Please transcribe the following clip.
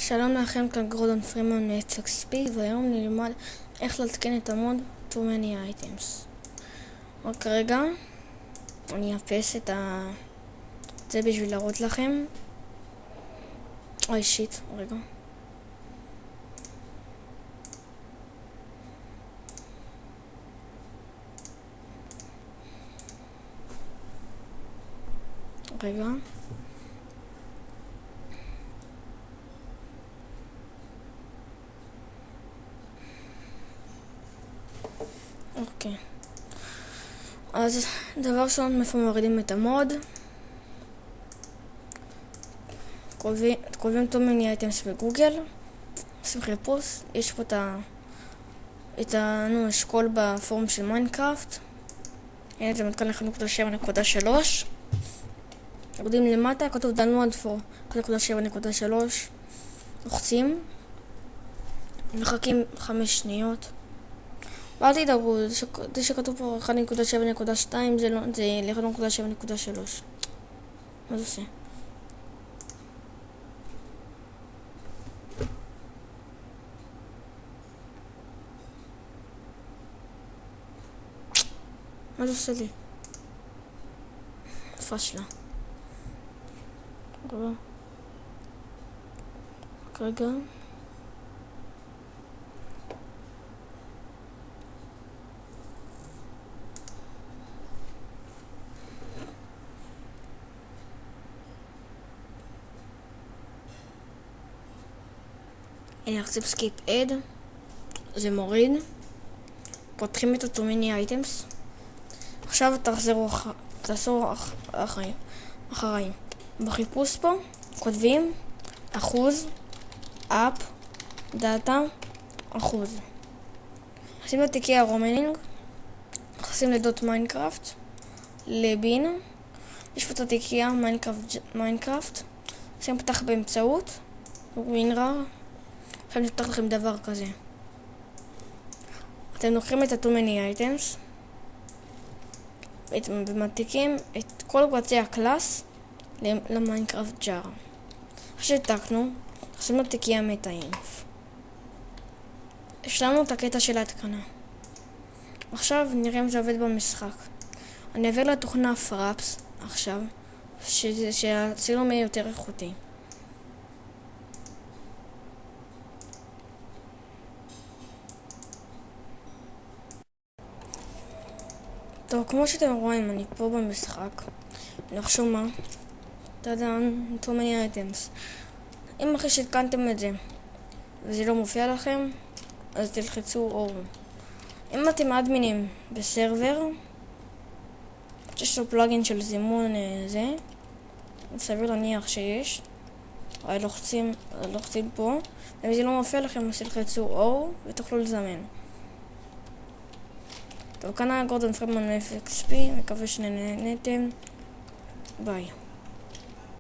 שלום לכם, כאן גורדון פרימן מ-XP, והיום נלמד איך להתקין את המוד Too Many Items. רק רגע, אני אאפס את זה בשביל להראות לכם. אוי שיט, רגע. רגע. אוקיי. אז דבר ראשון, מאיפה מורידים את המוד? כותבים Too Many Items בגוגל, עושים חיפוש, יש פה את האשכול בפורום של מיינקראפט. הנה זה מתקן 1.7.3. יורדים למטה, כתוב download for 1.7.3. לוחצים, מחכים 5 שניות. ואל תדאגו, זה שכתוב פה 1.7.2 זה ל-1.7.3. מה זה עושה? מה זה עושה לי? פשלה. רגע. אני אחציב סקיפ אד, זה מוריד, פותחים את Too Many Items. עכשיו תעשו אחריי. בחיפוש פה כותבים אחוז, אפ, דאטה, אחוז. נכנסים לתיקי הרומנינג, נכנסים לדוט מיינקראפט, לבין, יש פה את התיקייה מיינקראפט, שים פתח באמצעות, ווינרר. עכשיו נפתח לכם דבר כזה. אתם לוקחים את Too Many Items ומעתיקים את כל קבצי הקלאס למיינקראפט ג'אר. אחרי שהעתקנו, נכנסים לתיקייה מטה-אינף. השלמנו את הקטע של ההתקנה. עכשיו נראה אם זה עובד במשחק. אני אעביר לתוכנה פראפס עכשיו, שהצילום יהיה יותר איכותי. טוב, כמו שאתם רואים, אני פה במשחק. נחשו מה? Too Many Items. אם אחרי שהתקנתם את זה וזה לא מופיע לכם, אז תלחצו O. אם אתם אדמינים בסרבר יש לו פלאגין של זימון זה, סביר להניח שיש, לוחצים פה, ואם זה לא מופיע לכם אז תלחצו O ותוכלו לזמן. טוב, כאן היה גורדון פרימן מ-XP, מקווה שנהנתם, ביי.